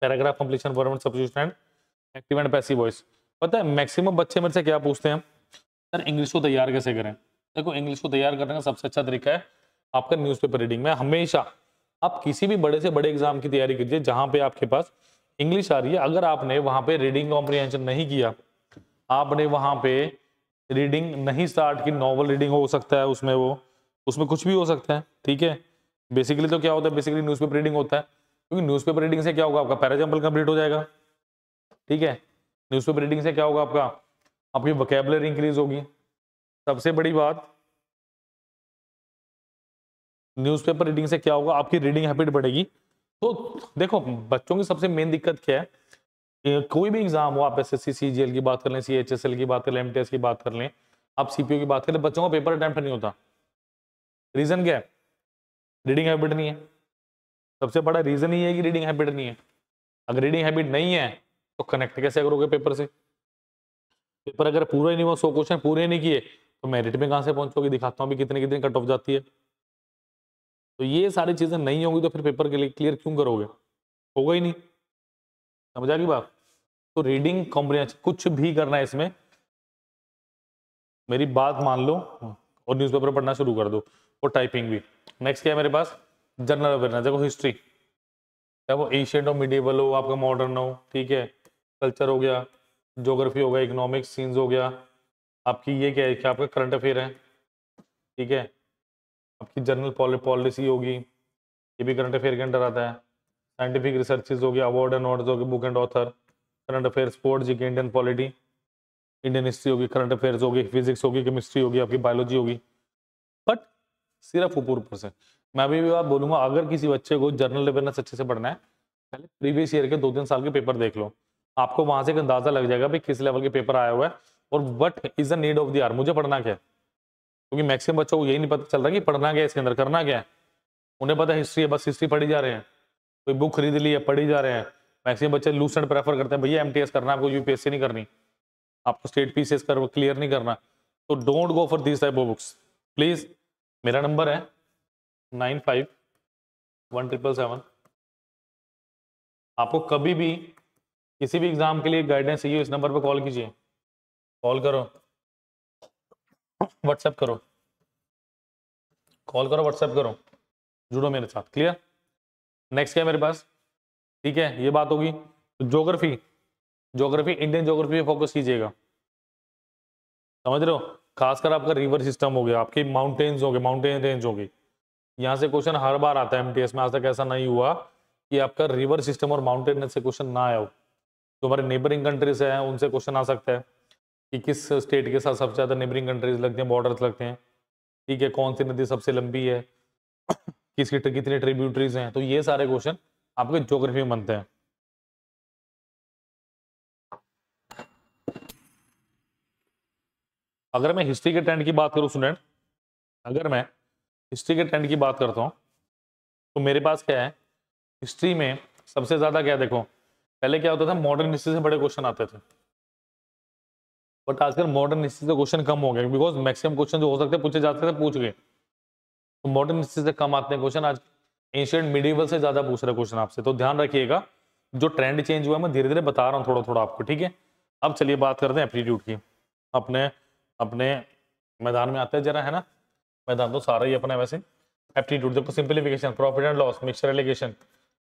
paragraph completion, verb substitution and active and passive voice. पता है मैक्सिमम बच्चे मेरे से क्या पूछते हैं, सर इंग्लिश को तैयार कैसे करें? देखो इंग्लिश को तैयार करने का सबसे अच्छा तरीका है आपका न्यूज़पेपर रीडिंग में। हमेशा आप किसी भी बड़े से बड़े एग्जाम की तैयारी कीजिए जहां पे आपके पास इंग्लिश आ रही है, अगर आपने वहां पे रीडिंग कॉम्प्रिहेंशन नहीं किया, आपने वहां पे रीडिंग नहीं स्टार्ट की, नॉवल रीडिंग हो सकता है उसमें, वो उसमें कुछ भी हो सकता है, ठीक है। बेसिकली तो क्या होता है, बेसिकली न्यूज़पेपर रीडिंग होता है, क्योंकि न्यूज़पेपर रीडिंग से क्या होगा, आपका पैराजम्बल कंप्लीट हो जाएगा, ठीक है। न्यूज़पेपर रीडिंग से क्या होगा, आपकी वोकैबुलरी इंक्रीज होगी। सबसे बड़ी बात, न्यूज़पेपर रीडिंग से क्या होगा, आपकी रीडिंग हैबिट बढ़ेगी। तो देखो बच्चों की सबसे मेन दिक्कत क्या है, कोई भी एग्जाम हो, आप एसएससी सीजीएल की बात कर लें, सीएचएसएल की बात कर लें, एमटीएस की बात कर लें, आप सीपीओ की बात कर लें, बच्चों का पेपर अटेम्प्ट नहीं होता। रीजन क्या है? रीडिंग हैबिट नहीं है। सबसे बड़ा रीजन ही है कि रीडिंग हैबिट नहीं है। अगर रीडिंग हैबिट नहीं है तो कनेक्ट कैसे करोगे पेपर से? पेपर अगर पूरा ही नहीं हुआ, 100 क्वेश्चन पूरे नहीं किए, तो मेरिट में कहां से पहुंचोगे? दिखाता हूं भी कितनी कितनी कट ऑफ जाती है। तो ये सारी चीजें नहीं होंगी तो फिर पेपर के लिए क्लियर क्यों करोगे? होगा ही नहीं। समझ आ गई बात? तो रीडिंग कॉम्प्रिहेंशन कुछ भी करना है इसमें, मेरी बात मान लो और न्यूज़पेपर पढ़ना शुरू कर दो, और टाइपिंग भी। नेक्स्ट क्या है मेरे पास, जनरल अवेयरनेस। देखो हिस्ट्री, चाहे वो एशियंट हो, मिडिवल हो, आपका मॉडर्न हो, ठीक है, कल्चर हो गया, ज्योग्राफी हो गया, इकोनॉमिक्स, सीन्स हो गया, आपकी ये क्या है कि आपका करंट अफेयर है, ठीक है, आपकी जनरल पॉलिसी होगी, ये भी करंट अफेयर के अंडर आता है। साइंटिफिक रिसर्चेज हो गया, अवार्ड एंड ऑर्डर्स हो गए, book and author, current affair, sports, GK, Indian polity, Indian history होगी, करंट अफेयर्स होगी, फिजिक्स होगी, केमिस्ट्री होगी, आपकी बायोलॉजी होगी। बट सिर्फ ऊपर ऊपर से मैं अभी भी बात बोलूंगा, अगर किसी बच्चे को जनरल अवेयरनेस अच्छे से पढ़ना है, पहले प्रीवियस ईयर के 2-3 साल के पेपर देख लो, आपको वहां से एक अंदाजा लग जाएगा भाई किस लेवल के पेपर आया हुआ है और what is the need of the hour, मुझे पढ़ना क्या है। क्योंकि मैक्सिमम बच्चों को यही नहीं पता चल रहा कि पढ़ना क्या है, इसके अंदर करना क्या है। उन्हें पता है हिस्ट्री है, बस हिस्ट्री पढ़ी जा रहे हैं, कोई बुक खरीद ली है, पढ़ी जा रहे हैं। मैक्सिमम बच्चे लूसेंट प्रेफर करते हैं, भैया एमटीएस करना, आपको यूपीएससी नहीं करनी, आपको स्टेट पीसीएस कर क्लियर नहीं करना। तो don't go for this type of books please. मेरा नंबर है 951777। आपको कभी भी किसी भी एग्जाम के लिए गाइडेंस चाहिए, इस नंबर पर कॉल कीजिए, कॉल करो, व्हाट्सएप करो, कॉल करो, व्हाट्सएप करो, जुड़ो मेरे साथ। क्लियर? नेक्स्ट क्या है मेरे पास, ठीक है, ये बात होगी। ज्योग्राफी, ज्योग्राफी इंडियन ज्योग्राफी पे फोकस कीजिएगा, समझ रहे हो, खासकर आपका रिवर सिस्टम हो गया, आपके माउंटेन्स हो गए, माउंटेन रेंज हो गई, यहाँ से क्वेश्चन हर बार आता है एमटीएस में। आज तक ऐसा नहीं हुआ कि आपका रिवर सिस्टम और माउंटेन से क्वेश्चन ना आया हो। जो हमारे नेबरिंग कंट्रीज हैं उनसे क्वेश्चन आ सकता है कि किस स्टेट के साथ सबसे ज्यादा नेबरिंग कंट्रीज लगते हैं, बॉर्डर्स लगते हैं, ठीक है, कौन सी नदी सबसे लंबी है, किसकी कितनी ट्रिब्यूटरीज हैं। तो ये सारे क्वेश्चन आपके ज्योग्राफी में बनते हैं। अगर मैं हिस्ट्री के ट्रेंड की बात करूं स्टूडेंट, अगर मैं हिस्ट्री के ट्रेंड की बात करता हूं तो मेरे पास क्या है, हिस्ट्री में सबसे ज्यादा क्या, देखो पहले क्या होता था, मॉडर्न हिस्ट्री से बड़े क्वेश्चन आते थे, बट आजकल मॉडर्न हिस्ट्री से क्वेश्चन कम हो गए, बिकॉज मैक्सिमम क्वेश्चन जो हो सकते हैं पूछे जाते थे, पूछ गए। तो मॉडर्न हिस्ट्री से कम आते हैं क्वेश्चन, आज एंशिएंट मिडिवल से ज्यादा पूछ रहे क्वेश्चन आपसे। तो ध्यान रखिएगा, जो ट्रेंड चेंज हुआ है मैं धीरे धीरे बता रहा हूँ थोड़ा थोड़ा आपको, ठीक है। अब चलिए बात करते हैं एप्टीट्यूड की। अपने अपने मैदान में आते हैं जरा, है ना, मैदान तो सारा ही अपना है वैसे। एप्टीट्यूड देखो, simplification, profit and loss, mixture allegation,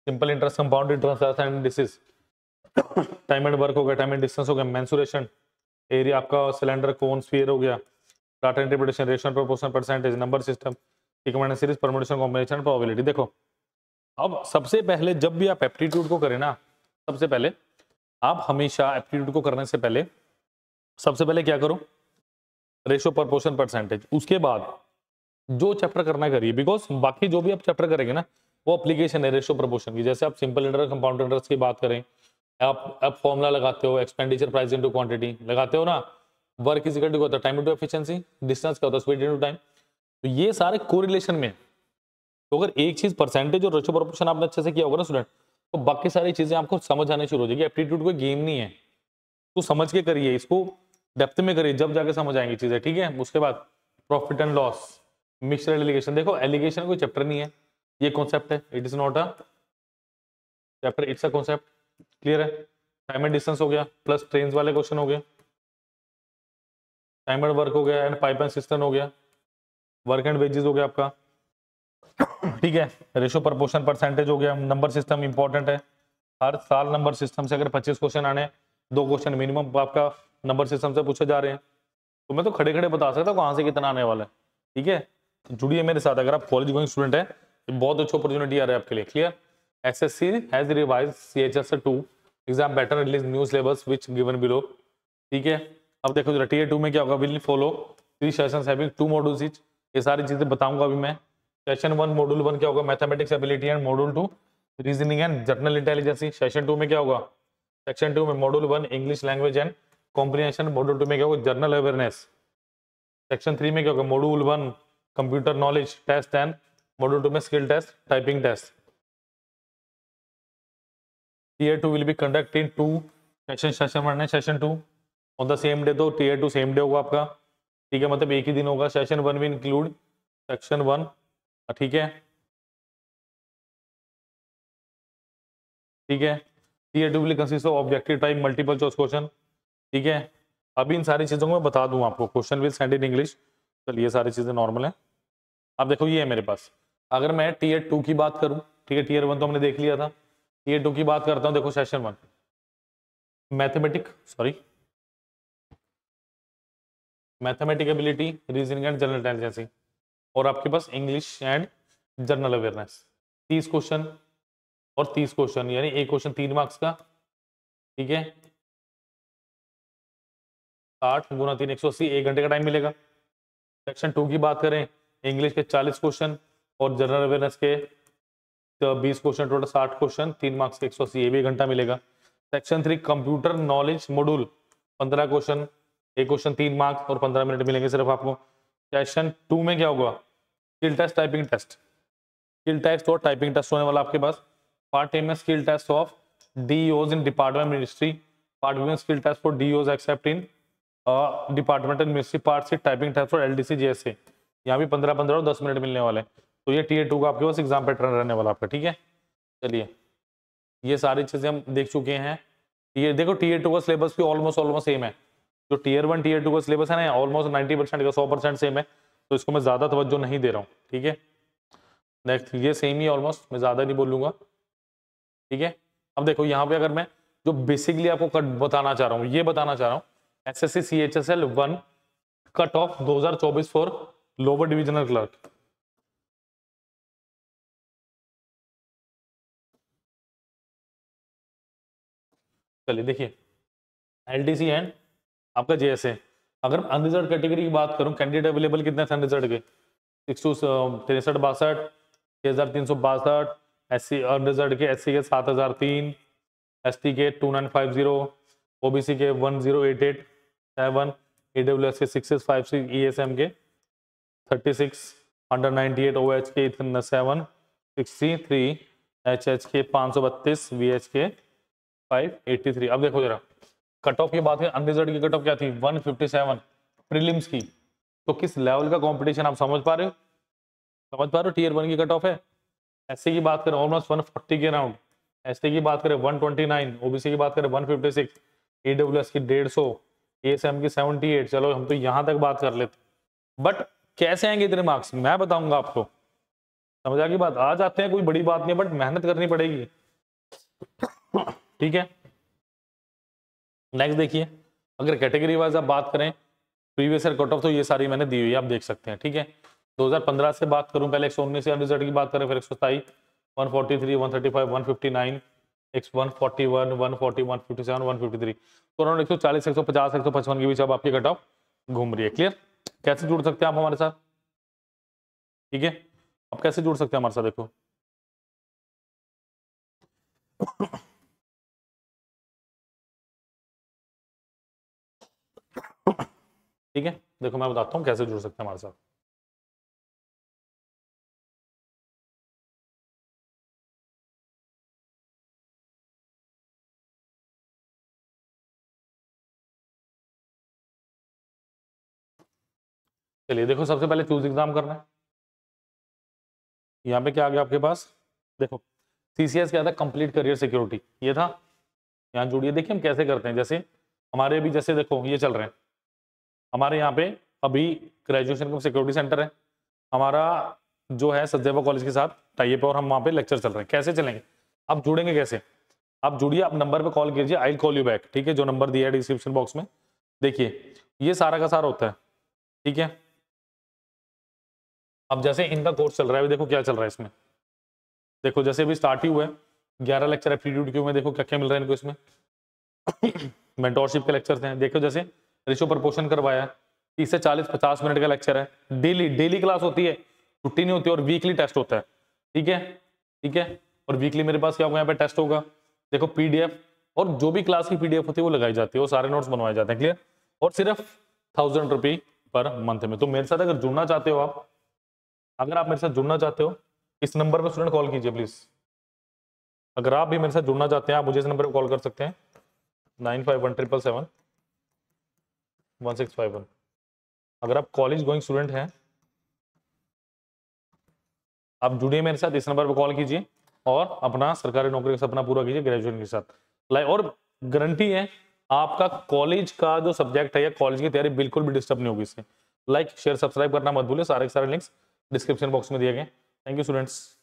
simple interest, compound interest and disease, time and work हो गया, टाइम एंड डिस्टेंस हो गया, मेंसुरेशन, एरिया आपका सिलेंडर कोन स्फीयर हो गया, data interpretation, ratio proportion, percentage, number system, equivalent series, permutation, combination, probability. देखो अब सबसे पहले जब भी आप एप्टीट्यूड को करें ना, सबसे पहले आप हमेशा एप्टीट्यूड को करने से पहले सबसे पहले क्या करो, रेशियो, प्रपोर्शन, परसेंटेज। उसके बाद जो चैप्टर करना करिए, बिकॉज बाकी जो भी आप चैप्टर करेंगे ना वो एप्लीकेशन है रेशियो प्रपोर्शन की। जैसे आप सिंपल इंटरेस्ट, कंपाउंड इंटरेस्ट की बात करें, आप फॉर्मूला लगाते हो, एक्सपेंडिचर प्राइस इनटू क्वांटिटी लगाते हो ना, वर्क इज इक्वल टू होता है टाइम इनटू एफिशिएंसी, डिस्टेंस क्या होता है स्पीड इनटू टाइम। तो ये सारे कोरिलेशन में, तो अगर एक चीज परसेंटेज और रेशियो प्रोपोर्शन आपने अच्छे से किया होगा ना स्टूडेंट, तो बाकी सारी चीजें आपको समझ आने शुरू हो जाएगी। एप्टीट्यूड कोई गेम नहीं है, तो समझ के करिए इसको, डेप्थ में करिए, जब जाके समझ आएंगी चीजें, ठीक है। उसके बाद profit and loss, mixed alligation. देखो एलिगेशन कोई चैप्टर नहीं है, ये कॉन्सेप्ट है, it is not a chapter, it's a concept. Clear है। टाइम एंड डिस्टेंस हो गया, प्लस ट्रेन वाले क्वेश्चन हो गए, टाइम एंड वर्क हो गया, एंड पाइप एंड सिस्टम हो गया, वर्क एंड वेजेस हो गया आपका, ठीक है। रेशो प्रपोर्शन परसेंटेज हो गया, नंबर सिस्टम इंपॉर्टेंट है। हर साल नंबर सिस्टम से अगर 25 क्वेश्चन आने, 2 क्वेश्चन मिनिमम आपका नंबर सिस्टम से पूछे जा रहे हैं, तो मैं तो खड़े खड़े बता सकता हूँ कहाँ से कितना आने वाला है, ठीक है। तो जुड़िए मेरे साथ, अगर आप कॉलेज गोइंग स्टूडेंट है, तो बहुत अच्छी अपॉर्चुनिटी आ रहा है आपके लिए। Clear. SSC has revised CHS 2 exam better release new syllabus which given below, ठीक है। अब देखो जरा टीयर 2 में क्या होगा, will follow 3 sessions having 2 modules each, ये सारी चीजें बताऊंगा अभी मैं। सेशन 1 मॉड्यूल 1 क्या होगा, mathematics ability, and module 2 reasoning and journal intelligence. Session 2 में क्या होगा, सेक्शन 2 में module 1 English language and comprehension, module 2 में क्या होगा, जर्नल अवेयरनेस। सेक्शन 3 में क्या होगा, module 1 computer knowledge test, and module 2 में skill test, typing test. Tier 2 will be conduct in 2 session, session 1 and session 2 on the same day. तो tier 2 same day होगा आपका, ठीक है, मतलब एक ही दिन होगा। सेशन 1 भी इंक्लूड सेक्शन 1, ठीक है, ठीक है। Tier 2 will consist of objective type multiple choice question, ठीक है। अभी इन सारी चीजों को मैं बता दूं आपको, question will send in English. चलिए ये सारी चीजें नॉर्मल है। अब देखो ये है मेरे पास, अगर मैं टीयर 2 की बात करूं, ठीक है, टीयर 1 तो हमने देख लिया था, टीयर 2 की बात करता हूं। देखो session 1 mathematic ability, reasoning and general intelligence, और आपके पास English and general awareness. 30 question और 30 क्वेश्चन, यानी एक क्वेश्चन 3 मार्क्स का, ठीक है। 60 गुना 3 180, 1 घंटे का टाइम मिलेगा। सेक्शन 2 की बात करें, इंग्लिश के 40 क्वेश्चन और जनरल अवेयरनेस के 20 क्वेश्चन, टोटल 60 क्वेश्चन, 3 मार्क्स के 180, ये भी 1 घंटा मिलेगा। Section 3 computer knowledge module 15 question, एक क्वेश्चन 3 मार्क्स और 15 मिनट मिलेंगे सिर्फ आपको। सेशन 2 में क्या होगा, skill test, typing test, skill test और टाइपिंग टेस्ट होने वाला आपके पास। पार्ट ए में skill test of DEOs in department ministry, part B में skill test for DEOs except in departmental ministry, part C typing test for LDC JSA. यहाँ भी 15-15 और 10 मिनट मिलने वाले। तो ये टीयर 2 का आपके पास एग्जाम पैटर्न रहने वाला आपका, ठीक है। चलिए ये सारी चीजें हम देख चुके हैं। ये देखो टीयर 2 का सिलेबस भी ऑलमोस्ट सेम है। जो टीयर 1 टीयर 2 का सिलेबस है ना, ऑलमोस्ट 90% का 100% सेम है, तो इसको मैं ज्यादा तवज्जो नहीं दे रहा हूँ, ठीक है। नेक्स्ट ये सेम ही ऑलमोस्ट, मैं ज्यादा नहीं बोलूंगा, ठीक है। अब देखो यहाँ पे अगर मैं जो बेसिकली आपको बताना चाह रहा हूँ, ये बताना चाह रहा हूँ, SSC CHSL 1 cut off 2024 for lower divisional clerk. चलिए देखिए, एलडीसी एंड आपका जेएसए, अगर अनरिजर्व कैटेगरी की बात करूं, कैंडिडेट अवेलेबल कितने थे अनरिजर्व के, 663 6362, एससी अनरिजर्व के, एससी के 7003, एसटी के 2950, ओबीसी के 10887, ईडब्ल्यूएस के 6656, ईएसएम के 36 अंडर 98, ओएच के 763, एचएच के 532, वीएच के 583। अब देखो जरा कट ऑफ की बात है, अनरिजर्व की कट ऑफ क्या थी, 157 प्रीलिम्स की। तो किस लेवल का कंपटीशन आप समझ पा रहे हो, टीयर 1 की कट ऑफ है। एससी की बात करें ऑलमोस्ट 140 के अराउंड, एसटी की बात करें 129, ओबीसी की बात करें 156, ईडब्ल्यूएस की 150, एएसएम की 78। चलो हम तो यहां तक बात कर लेते, बट कैसे आएंगे इतने मार्क्स मैं बताऊंगा आपको, समझ आ गई बात। आ जाते हैं, कोई बड़ी बात नहीं, बट मेहनत करनी पड़ेगी, ठीक है। नेक्स्ट देखिए, अगर कैटेगरी वाइज आप बात करें, प्रीवियस ईयर कट ऑफ तो ये सारी मैंने दी हुई है, आप देख सकते हैं, ठीक है। 2015 से बात करूं, पहले 119 से रिजल्ट की बात करें, फिर 127, 143, 135, 159, 141, 140, 157, 153, तो अराउंड 140, 150, 155 के बीच अब आपकी कट ऑफ घूम रही है। क्लियर। कैसे जुड़ सकते हैं आप हमारे साथ, ठीक है। अब कैसे जुड़ सकते हैं हमारे साथ, देखो ठीक है, देखो मैं बताता हूँ कैसे जुड़ सकते हैं हमारे साथ। चलिए देखो, सबसे पहले चूज एग्जाम करना है। यहाँ पे क्या आ गया आपके पास, देखो सीसीएस क्या था, कंप्लीट करियर सिक्योरिटी, ये था। यहाँ जुड़िए, देखिए हम कैसे करते हैं। जैसे हमारे अभी जैसे देखो ये चल रहे हैं हमारे यहाँ पे अभी ग्रेजुएशन का सिक्योरिटी सेंटर है हमारा जो है सचदेवा कॉलेज के साथ टाइप है, और हम वहाँ पे लेक्चर चल रहे हैं। कैसे चलेंगे, आप जुड़ेंगे कैसे, आप जुड़िए, आप नंबर पे कॉल कीजिए, आई कॉल यू बैक, ठीक है, जो नंबर दिया है डिस्क्रिप्शन बॉक्स में। देखिए ये सारा का सारा होता है, ठीक है। अब जैसे इनका कोर्स चल रहा है, देखो क्या चल रहा है इसमें, देखो जैसे अभी स्टार्ट ही हुआ है, 11 लेक्चर एप्टीट्यूड क्यू में, देखो क्या क्या मिल रहा है इनको इसमें। मेंटोरशिप के लेक्चर्स हैं, देखो जैसे रेशियो प्रपोर्शन करवाया है, 30 से 40-50 मिनट का लेक्चर है, डेली डेली क्लास होती है, छुट्टी नहीं होती, और वीकली टेस्ट होता है, ठीक है, ठीक है। और वीकली मेरे पास क्या होगा, यहाँ पे टेस्ट होगा, देखो पीडीएफ, और जो भी क्लास की पीडीएफ होती है वो लगाई जाती है, वो सारे नोट्स बनवाए जाते हैं, क्लियर। और सिर्फ 1000 रुपये पर मंथ में। तो मेरे साथ अगर जुड़ना चाहते हो आप, अगर आप मेरे साथ जुड़ना चाहते हो, इस नंबर पर स्टूडेंट कॉल कीजिए प्लीज। अगर आप भी मेरे साथ जुड़ना चाहते हैं, आप मुझे इस नंबर पर कॉल कर सकते हैं, 9517771651। अगर आप कॉलेज गोइंग स्टूडेंट हैं, आप जुड़िए मेरे साथ, इस नंबर पर कॉल कीजिए और अपना सरकारी नौकरी का सपना पूरा कीजिए ग्रेजुएशन के साथ। और गारंटी है आपका कॉलेज का जो सब्जेक्ट है या कॉलेज की तैयारी बिल्कुल भी डिस्टर्ब नहीं होगी इससे। लाइक शेयर सब्सक्राइब करना मत भूलिए, सारे के सारे लिंक्स डिस्क्रिप्शन बॉक्स में दिए गए। Thank you students.